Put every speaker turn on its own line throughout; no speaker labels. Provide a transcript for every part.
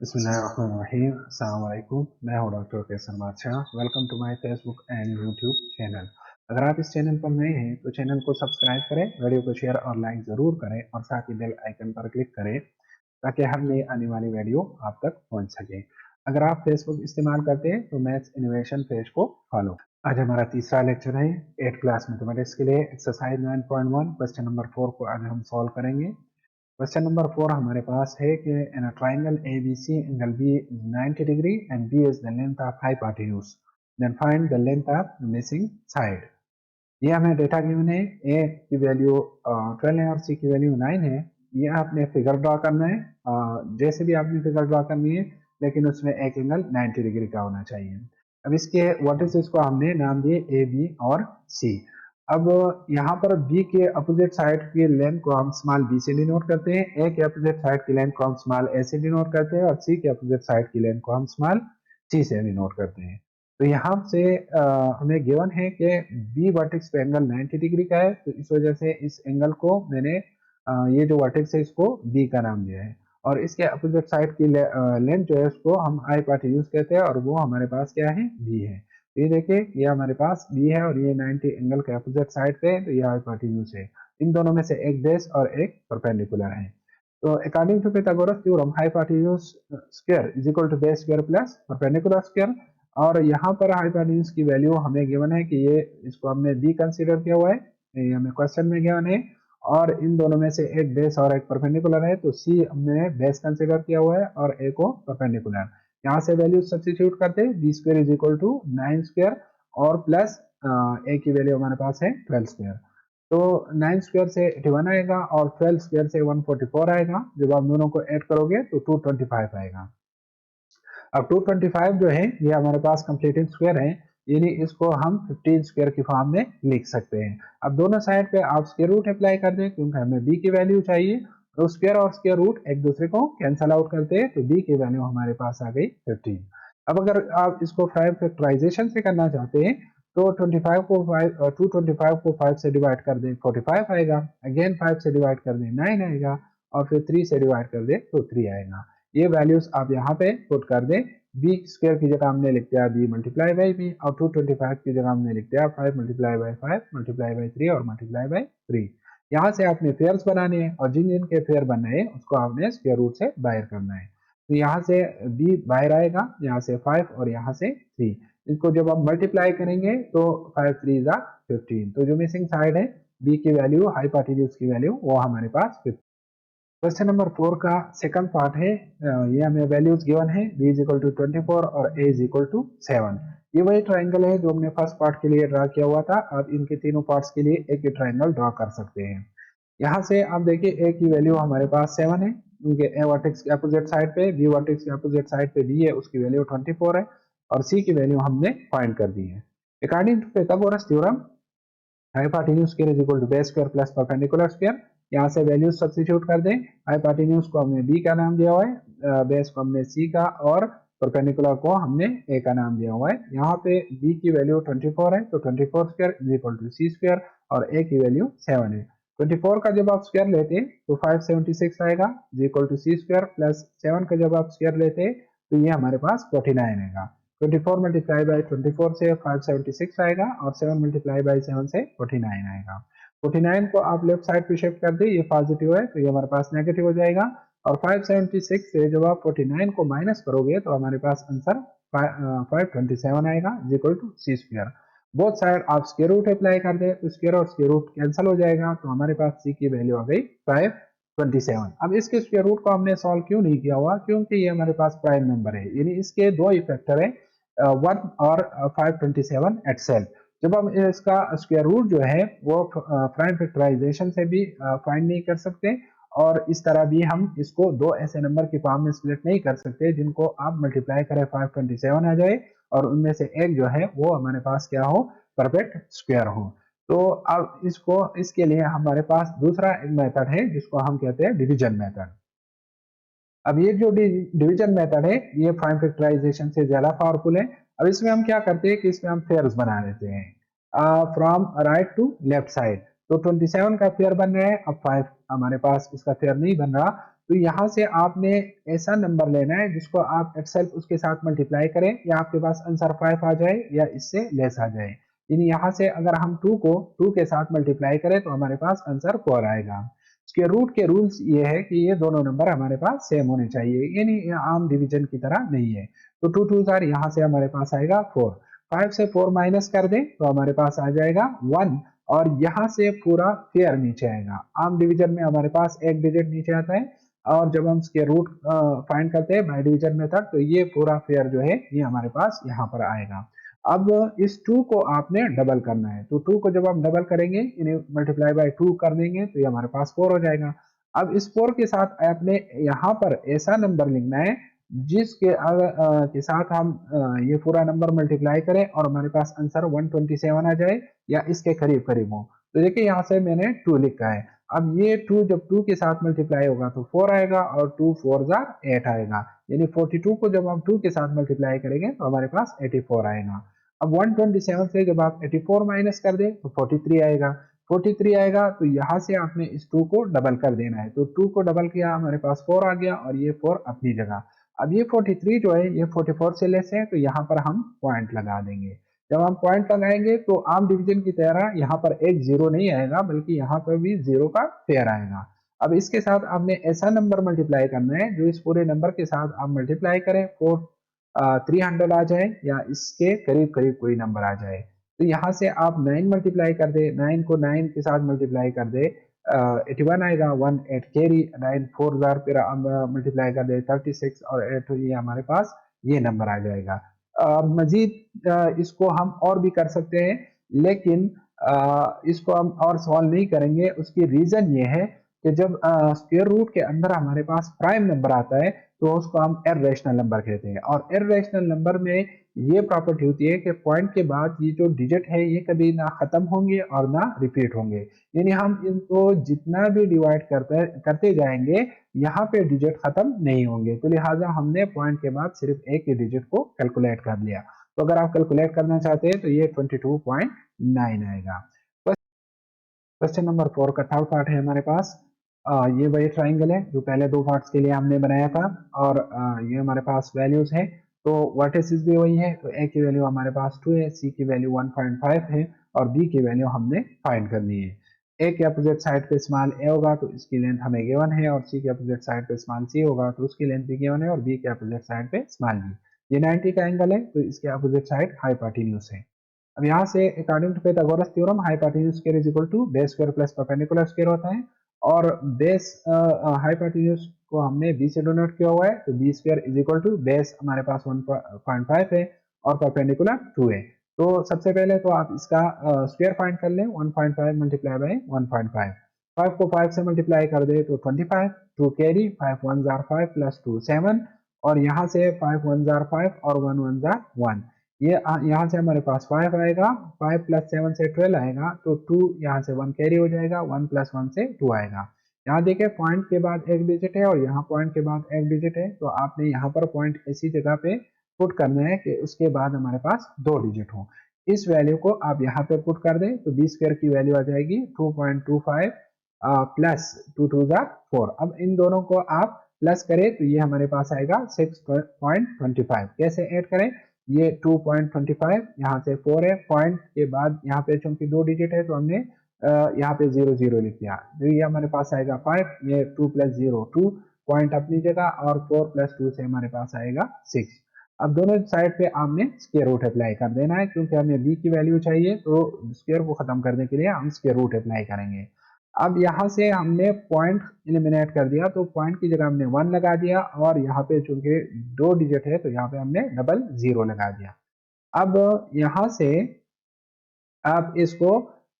बिस्मिल्लाहिर्रहमानिर्रहीम। अस्सलाम वालेकुम। मैं हूं doctor Qaiser Badshah. Welcome to my Facebook and YouTube channel. अगर आप इस चैनल पर नए हैं तो चैनल को सब्सक्राइब करें, वीडियो को शेयर और लाइक ज़रूर करें और साथ ही बेल आइकन पर क्लिक करें ताकि हर नई आने वाली वीडियो आप तक पहुंच सके। अगर आप फेसबुक इस्तेमाल करते हैं तो मैथ्स इनोवेशन पेज को फॉलो। आज हमारा तीसरा लेक्चर है 8th क्लास मैथमेटिक्स के लिए एक्सरसाइज 9.1 क्वेश्चन नंबर 4 को आज हम सॉल्व करेंगे। क्वेश्चन नंबर 4 हमारे पास है कि in a triangle ABC angle B is 90 degree and B is the length of hypotenuse. Then find the length of the missing side. ये हमें डेटा गिवन है। A की वैल्यू 12 है और C की वैल्यू 9 है। ये आपने फिगर ड्रॉ करना है। जैसे भी आपने फिगर ड्रॉ करनी है, लेकिन उसमें एक एंगल 90 डिग्री का होना चाहिए। अब इसके वर्टिसेस को हमने नाम दिए A, B और C। अब यहाँ पर B के अपोजिट साइड की लेंथ को हम स्मॉल b से डिनोट करते हैं, A के अपोजिट साइड की लेंथ को हम स्मॉल a से डिनोट करते हैं और C के अपोजिट साइड की लेंथ को हम स्मॉल c से डिनोट करते हैं। तो यहाँ से हमें गिवन है कि B वर्टेक्स पे एंगल 90 डिग्री का है, तो इस वजह से इस एंगल को मैंने ये जो वर्टेक्स है इसको B का नाम दिया है और इसके अपोजिट साइड की लेंथ जो है उसको हम हाइपोटेन्यूज कहते हैं और वो हमारे पास क्या है, B है। तो ये देखिए ये हमारे पास B है और ये 90 एंगल के अपोजिट साइड पे है, तो ये हाइपोटेन्यूज है। इन दोनों में से एक बेस और एक परपेंडिकुलर है। तो according to Pythagoras theorem hypotenuse square is equal to base square plus perpendicular square. और यहाँ पर हाइपोटेन्यूज की वैल्यू हमें गिवन है कि ये इसको हमने B कंसीडर किया हुआ है, ये हमें क्वेश्चन में गिवन है। और इन दोनों में से एक बेस और एक परपेंडिकुलर है, तो C हमने बेस कंसीडर किया हुआ है और A को परपेंडिकुलर। यहाँ से वैल्यू सब्स्टिट्यूट करते हैं, B square is equal to 9 square और प्लस ए की वैल्यू हमारे पास है 12 स्क्वायर। तो 9 स्क्वायर से 81 आएगा और 12 स्क्वायर से 144 आएगा। जब आप दोनों को ऐड करोगे तो 225 आएगा। अब 225 जो है ये हमारे पास कंप्लीटिंग स्क्वायर है, यानी इसको हम 15 स्क्वायर की फॉर्म में लिख सकते हैं। अब दोनों साइड पे आप स्क्वायर रूट अप्लाई कर दें क्योंकि हमें b की वैल्यू चाहिए। तो स्क्वायर और स्क्वायर रूट एक दूसरे को कैंसल आउट करते हैं, तो b की वैल्यू हमारे पास आ गई 15। अब अगर आप इसको 5 फैक्टराइजेशन से करना चाहते हैं तो 25 को 225 को 5 से डिवाइड कर दें 45 आएगा, अगेन 5 से डिवाइड कर दें 9 आएगा और फिर 3 से डिवाइड कर दें तो 3 आएगा। ये वैल्यूज आप यहाँ पे पुट कर दें। बी स्क्वायर की जगह हमने लिख दिया बी मल्टीप्लाई बाई बी और 225 की जगह हमने लिख दिया 5 मल्टीप्लाई बाई 5 मल्टीप्लाई बाई 3 और मल्टीप्लाई बाई 3। यहाँ से आपने फेयर्स बनाने हैं और जिन जिन के फेयर बनने हैं उसको आपने स्क्वायर रूट से बाहर करना है। तो यहाँ से बी बाहर आएगा, यहाँ से 5 और यहाँ से 3। इसको जब आप मल्टीप्लाई करेंगे तो 5 3 जा 15। तो जो मिसिंग साइड है बी की वैल्यू हाइपोटेन्यूज की वैल्यू वो हमारे पास 15। क्वेश्चन नंबर 4 का सेकंड पार्ट है। ये हमें वैल्यूज गिवन है b इज इक्वल टू 24 और a इज इक्वल टू 7। ये वही ट्राइंगल है जो हमने फर्स्ट पार्ट के लिए ड्रा किया हुआ था। आप इनके तीनों पार्ट्स के लिए एक ही ट्राइंगल ड्रा कर सकते हैं। यहाँ से आप देखिए a की वैल्यू हमारे पास 7 है, क्योंकि a वर्टेक्स के अपोजिट साइड पे, b वर्टेक्स के अपोजिट साइड पे b है, उसकी वैल्यू 24 है और c की वैल्यू हमने फाइंड कर दी है। According to Pythagoras theorem hypotenuse square is equal to base square plus perpendicular square. यहाँ से वैल्यूज सब्स्टिट्यूट कर दें। हाइपोटेन्यूज को हमने b का नाम दिया हुआ है, बेस को हमने c का और परपेंडिकुलर को हमने a का नाम दिया हुआ है। यहाँ पे b की वैल्यू 24 है तो 24 square is equal to c square और a की वैल्यू 7 है। 24 का जब आप स्क्वायर लेते तो 576 आएगा is equal to c square plus 7 का जब आप स्क्वायर लेते तो ये हमारे पास 49 आएगा। 24 मल्टीप्लाई बाई 24 से 576 आएगा और 7 मल्टीप्लाई बाई 7 से 49 आएगा। 49 को आप लेफ्ट साइड पे शिफ्ट कर दे, ये पॉजिटिव है तो ये हमारे पास नेगेटिव हो जाएगा और 576 से जब आप 49 को माइनस करोगे तो हमारे पास आंसर 527 आएगा is equal to C square. Both side आप स्क्वायर रूट अप्लाई कर दे तो स्क्वायर और स्क्वायर रूट कैंसिल हो जाएगा, तो हमारे पास सी की वैल्यू आ गई 527। अब इसके स्क्वायर रूट को हमने सॉल्व क्यों नहीं किया हुआ, क्योंकि ये हमारे पास प्राइम नंबर है, यानी इसके दो ही फैक्टर है 1 और 527 एटसेल्फ। जब हम इसका स्क्वायर रूट जो है वो प्राइम फैक्टराइजेशन से भी फाइंड नहीं कर सकते और इस तरह भी हम इसको दो ऐसे नंबर की फॉर्म में स्प्लिट नहीं कर सकते जिनको आप मल्टीप्लाई करें 527 आ जाए और उनमें से एक जो है वो हमारे पास क्या हो, परफेक्ट स्क्वायर हो। तो अब इसको इसके लिए हमारे पास दूसरा एक मेथड है जिसको हम कहते हैं डिवीजन मेथड। अब ये जो डिवीजन मेथड है ये प्राइम फैक्टराइजेशन से ज्यादा पावरफुल है। अब इसमें हम क्या करते हैं कि इसमें हम फेयर्स बना देते हैं from right to left side. तो 27 का फेयर बन रहा है, अब 5 हमारे पास इसका फेयर नहीं बन रहा, तो यहाँ से आपने ऐसा नंबर लेना है जिसको आप एक्सेल उसके साथ मल्टीप्लाई करें, या आपके पास आंसर 5 आ जाए या इससे लेस आ जाए। यानी यहाँ से अगर हम 2 को 2 के साथ मल्टीप्लाई करें तो हमारे पास आंसर 4 आएगा। इसके रूट के रूल्स ये है कि ये दोनों नंबर हमारे पास सेम होने चाहिए, यानी आम डिवीजन की तरह नहीं है। तो 2 2 जार यहाँ से हमारे पास आएगा 4, 5 से 4 माइनस कर दें तो हमारे पास आ जाएगा 1, और यहाँ से पूरा पेयर नीचे आएगा। आम डिवीजन में हमारे पास एक डिजिट नीचे आता है, और जब हम इसके रूट फाइंड करते हैं बाय डिवीजन मेथड तो ये पूरा पेयर जो है ये हमारे पास यहाँ पर आएगा। अब इस 2 को आपने डबल करना है, तो 2 को जब आप डबल करेंगे, इन्हें मल्टीप्लाई बाय 2 कर देंगे तो ये हमारे पास 4 हो जाएगा। अब इस 4 के साथ आपने यहाँ पर ऐसा नंबर लिखना है जिसके के साथ हम ये पूरा नंबर मल्टीप्लाई करें और हमारे पास आंसर 127 आ जाए या इसके करीब करीब हो। तो देखिए यहाँ से मैंने 2 लिखा है। अब ये 2 जब 2 के साथ मल्टीप्लाई होगा तो 4 आएगा, और 2 4 जार 8 आएगा, यानी 42 को जब हम 2 के साथ मल्टीप्लाई करेंगे तो हमारे पास 84 आएगा। अब 127 से जब आप 84 माइनस कर दें तो 43 आएगा। 43 आएगा तो यहाँ से आपने इस 2 को डबल कर देना है, तो 2 को डबल किया हमारे पास 4 आ गया, और ये 4 अपनी जगह। अब ये 43 जो है ये 44 से लेस है, तो यहाँ पर हम पॉइंट लगा देंगे। जब हम पॉइंट लगाएंगे तो आम डिवीजन की तरह यहाँ पर एक जीरो नहीं आएगा, बल्कि यहाँ पर भी जीरो का पेयर आएगा। अब इसके साथ आपने ऐसा नंबर मल्टीप्लाई करना है जो इस पूरे नंबर के साथ आप मल्टीप्लाई करें 300 आ जाए या इसके करीब करीब कोई नंबर आ जाए। तो यहाँ से आप 9 मल्टीप्लाई कर दे, 9 को 9 के साथ मल्टीप्लाई कर दे, 81 आएगा, 1 8 कैरी, 9 4 जार फिर मल्टीप्लाई कर दे 36, और 8 ये हमारे पास ये नंबर आ जाएगा। मजीद इसको हम और भी कर सकते हैं, लेकिन इसको हम और सॉल्व नहीं करेंगे। उसकी रीजन ये है कि जब स्क्वायर रूट के अंदर हमारे पास प्राइम नंबर आता है तो उसको हम इर्रेशनल नंबर कहते हैं, और इर्रेशनल नंबर में ये प्रॉपर्टी होती है कि पॉइंट के बाद ये जो डिजिट है ये कभी ना खत्म होंगे और ना रिपीट होंगे, यानी हम इनको जितना भी डिवाइड करते जाएंगे यहाँ पे डिजिट खत्म नहीं होंगे। तो लिहाजा हमने पॉइंट के बाद सिर्फ एक ही डिजिट को कैलकुलेट कर लिया। तो अगर आप कैलकुलेट करना चाहते हैं तो ये 22.9 आएगा। क्वेश्चन नंबर 4 का थर्ड पार्ट है हमारे पास। ये वही ट्राइंगल है जो पहले दो पार्ट्स के लिए हमने बनाया था, और ये हमारे पास वैल्यूज है। तो वर्टिसेस भी वही है, तो ए की वैल्यू हमारे पास 2 है, सी की वैल्यू 1.5 है, और बी की वैल्यू हमने फाइंड करनी है। ए के अपोजिट साइड पे स्मॉल ए होगा तो इसकी लेंथ हमें गिवन है, और सी के अपोजिट साइड पे स्मॉल सी होगा तो उसकी लेंथ भी गिवन है, और बी के अपोजिट साइड पे स्मॉल बी। ये 90 का एंगल है तो इसके अपोजिट साइड हाइपोटेन्यूज है। अब यहाँ से according to Pythagoras theorem hypotenuse square is equal to base square plus perpendicular square होता है, और बेस हाइपोटेन्यूज को हमने बी से डोनेट किया हुआ है, तो B square is equal to base हमारे पास 1.5 है और परपेंडिकुलर 2 है। तो सबसे पहले तो आप इसका स्क्वायर फाइंड कर लें, 1.5 मल्टीप्लाई बाई 1.5, 5 को 5 से मल्टीप्लाई कर दे तो 25, 2 कैरी, 5 1 जार 5 प्लस 2 7, और यहाँ से 5 1 जार 5 और 1 1 जार 1, ये यहाँ से हमारे पास 5 आएगा, 5 प्लस 7 से 12 आएगा, तो 2 यहाँ से 1 कैरी हो जाएगा, 1 प्लस 1 से 2 आएगा। यहाँ देखिए पॉइंट के बाद एक डिजिट है और यहाँ पॉइंट के बाद एक डिजिट है, तो आपने यहाँ पर पॉइंट ऐसी जगह पे पुट करना है कि उसके बाद हमारे पास 2 डिजिट हो। इस वैल्यू को आप यहाँ पे पुट कर दें तो बी स्क्वायर की वैल्यू आ जाएगी 2.25 प्लस 2 2 जार 4। अब इन दोनों को आप प्लस करें तो ये हमारे पास आएगा 6.25। कैसे ऐड करें, ये 2.25 यहाँ से 4 है, पॉइंट के बाद यहाँ पे चूंकि 2 डिजिट है तो हमने यहाँ पे 0 0 लिख दिया, तो ये हमारे पास आएगा 5, ये 2 प्लस 0 2, पॉइंट अपनी जगह, और 4 प्लस 2 से हमारे पास आएगा 6। अब दोनों साइड पे आपने स्क्वायर रूट अप्लाई कर देना है, क्योंकि हमें बी की वैल्यू चाहिए तो स्क्वायर को खत्म करने के लिए हम स्क्वायर रूट अप्लाई करेंगे। अब यहाँ से हमने पॉइंट एलिमिनेट कर दिया, तो पॉइंट की जगह हमने 1 लगा दिया, और यहाँ पे चूंकि 2 डिजिट है तो यहाँ पे हमने डबल 0 लगा दिया। अब यहाँ से आप इसको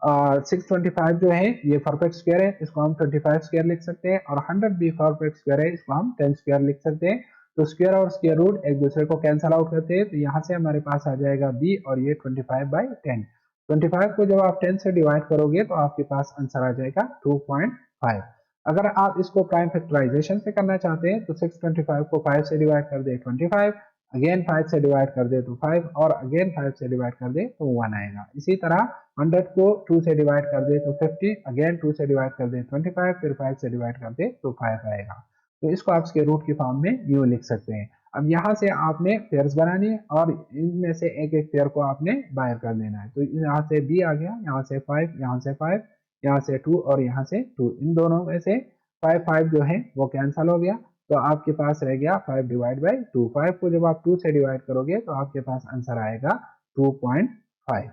625 जो है ये परफेक्ट स्क्वायर है, इसको हम 25 स्क्वायर लिख सकते हैं, और 100 भी परफेक्ट स्क्वायर है, इसको हम 10 स्क्वायर लिख सकते हैं। तो स्क्वायर और स्क्वायर रूट एक दूसरे को कैंसल आउट करते हैं, तो यहाँ से हमारे पास आ जाएगा b, और ये 25/10। 25 को जब आप 10 से डिवाइड करोगे तो आपके पास आंसर आ जाएगा 2.5। अगर आप इसको प्राइम फैक्टराइजेशन से करना चाहते हैं तो 625 को 5 से डिवाइड कर दे 25, अगेन 5 से डिवाइड कर दे तो 5, और अगेन 5 से डिवाइड कर दे तो 1 आएगा। इसी तरह 100 को 2 से डिवाइड कर दे तो 50, अगेन 2 से डिवाइड कर दे 25, फिर 5 से डिवाइड कर दे तो 5 आएगा। तो इसको आप स्क्वायर रूट की फॉर्म में यूं लिख सकते हैं। अब यहाँ से आपने पेयर्स बनानी है और इनमें से एक एक पेयर को आपने बाहर कर देना है। तो यहाँ से b आ गया, यहाँ से 5, यहाँ से 5, यहाँ से 2 और यहाँ से 2, इन दोनों में से 5 5 जो है वो कैंसिल हो गया, तो आपके पास रह गया 5 डिवाइड बाई 2। 5 को जब आप 2 से डिवाइड करोगे तो आपके पास आंसर आएगा 2.5।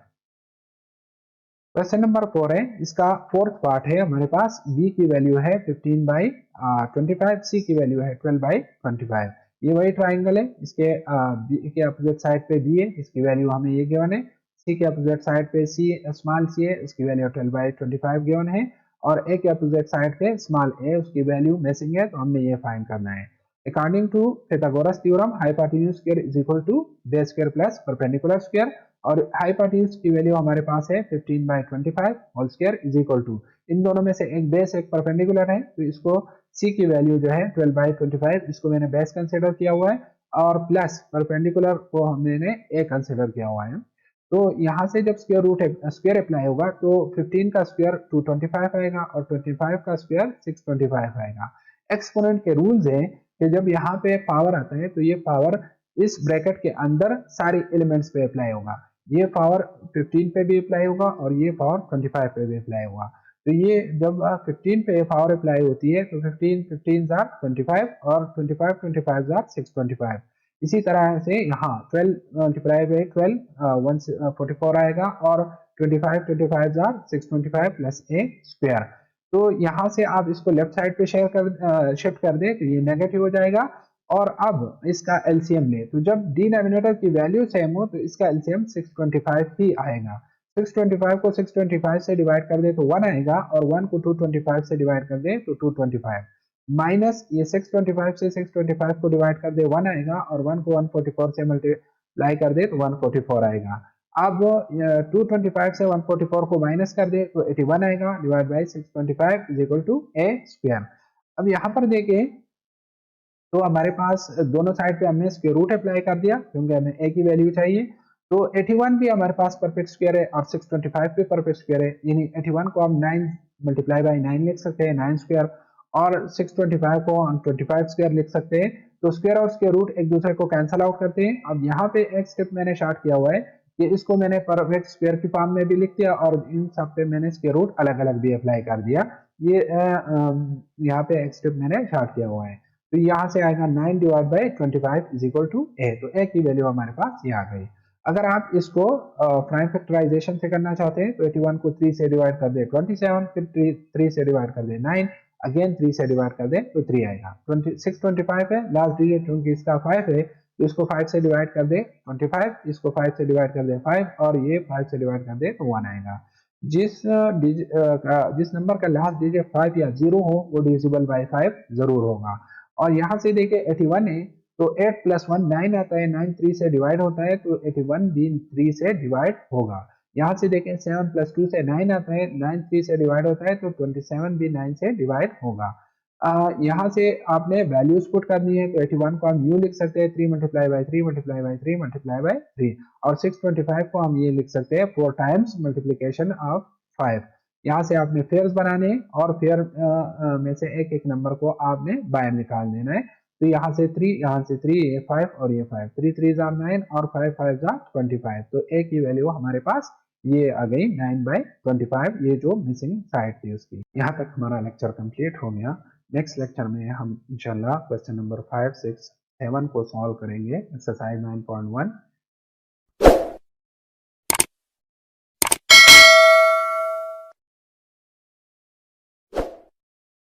क्वेश्चन नंबर 4 है, इसका फोर्थ पार्ट है हमारे पास। b की वैल्यू है 15/25, c की वैल्यू है 12/25। ये वही ट्राइंगल है, इसके b के अपोजिट साइड पे b है, इसकी वैल्यू हमें ये गिवन है। c के अपोजिट साइड पे c स्मॉल c है, उसकी वैल्यू 12/25 गिवन है। और a के अपोजिट साइड पे स्मॉल a, उसकी वैल्यू मिसिंग है, तो हमने ये फाइंड करना है। According to Pythagoras theorem, hypotenuse square is equal to base square plus perpendicular square, और हाइपोटेन्यूज की वैल्यू हमारे पास है 15/25 whole square is equal to, इन दोनों में से एक बेस एक परपेंडिकुलर है, तो इसको c की वैल्यू जो है 12/25, इसको मैंने बेस कंसिडर किया हुआ है, और प्लस परपेंडिकुलर को मैंने a कंसिडर किया हुआ है। तो यहाँ से जब स्क्वायर अप्लाई होगा तो 15 का स्क्वायर 225 आएगा और 25 का स्क्वायर 625 आएगा। एक्सपोनेंट के रूल्स है कि जब यहाँ पे पावर आता है तो ये पावर इस ब्रैकेट के अंदर सारे एलिमेंट्स पे अप्लाई होगा। ये पावर 15 पे भी अप्लाई होगा और ये पावर 25 पे भी अप्लाई होगा। तो ये जब 15 पे पावर अप्लाई होती है तो 15 15 जार 25 और 25 25 जार 625। इसी तरह से यहाँ 12 मल्टीप्लाई बाई 12 144 आएगा और 25 25 जार 625 प्लस a स्क्वायर। तो यहाँ से आप इसको लेफ्ट साइड पे शिफ्ट कर दे तो ये नेगेटिव हो जाएगा। और अब इसका एलसीएम ले, तो जब डिनोमिनेटर की वैल्यू सेम हो तो इसका एलसीएम 625 ही आएगा। 625 को 625 से डिवाइड कर दे तो 1 आएगा, और 1 को 225 से डिवाइड कर दे तो 225, माइनस ये 625 से 625 को डिवाइड कर दे 1 आएगा, और 1 को 144 से मल्टीप्लाई कर दे तो 144 आएगा। अब 225 से 144 को माइनस कर दे तो 81 आएगा, divide by 625 is equal to a square. अब यहाँ पर देखें तो हमारे पास दोनों साइड पे हमने स्क्वायर रूट अप्लाई कर दिया क्योंकि हमें a की वैल्यू चाहिए। तो 81 भी हमारे पास परफेक्ट स्क्वायर है और 625 भी परफेक्ट स्क्वायर है, यानी 81 को हम 9 मल्टीप्लाई बाई 9 लिख सकते हैं, 9 स्क्वायर, और 625 को हम 25 स्क्वायर लिख सकते हैं। तो स्क्वायर और स्क्वायर रूट एक दूसरे को कैंसिल आउट करते हैं। अब यहाँ पे एक स्टेप मैंने शार्ट किया हुआ है कि इसको मैंने परफेक्ट स्क्वायर की फॉर्म में भी लिख दिया और इन सब पे मैंने स्क्वायर रूट अलग अलग भी अप्लाई कर दिया। ये यहाँ पे एक स्टेप मैंने शार्ट किया हुआ है। तो यहाँ से आएगा 9 divide by 25 is equal to a, तो a की वैल्यू हमारे पास ये आ गई। अगर आप इसको प्राइम फैक्टराइजेशन से करना चाहते हैं तो 81 को 3 से डिवाइड कर दे 27, फिर 3 से डिवाइड कर दे 9, अगेन 3 से डिवाइड कर दे तो 3 आएगा। 625 है लास्ट डिजिट, क्योंकि इसका 5 है तो इसको 5 से डिवाइड कर दे 25, इसको 5 से डिवाइड कर दे 5, और ये 5 से डिवाइड कर दे तो 1 आएगा। जिस नंबर का लास्ट डिजिट 5 या 0 हो वो डिविजिबल बाई 5 जरूर होगा। और यहाँ से देखिए 81 है तो 8 प्लस 1 9 आता है, 9 3 से डिवाइड होता है तो 81 भी 3 से डिवाइड होगा। यहाँ से देखें 7 प्लस 2 से 9 आता है, 9 3 से डिवाइड होता है तो 27 भी 9 से डिवाइड होगा। यहाँ से आपने वैल्यूज पुट करनी है तो 81 को हम यूं लिख सकते हैं 3 multiply by 3 multiply by 3 multiply by 3, और 625 को हम ये लिख सकते हैं 4 टाइम्स मल्टीप्लीकेशन ऑफ 5। यहाँ से आपने फेयर्स बनाने और फेयर में से एक एक नंबर को आपने बाहर निकाल देना है। तो यहाँ से 3, यहाँ से 3, ये 5 और ये 5, 3 3 जार 9 और 5 5 जार 25, तो a की वैल्यू हमारे पास ये आ गई 9/25, ये जो मिसिंग साइड थी उसकी। यहाँ तक हमारा लेक्चर कंप्लीट हो गया। नेक्स्ट लेक्चर में हम इंशाल्लाह क्वेश्चन नंबर 5 6 7 को सॉल्व करेंगे, एक्सरसाइज 9.1।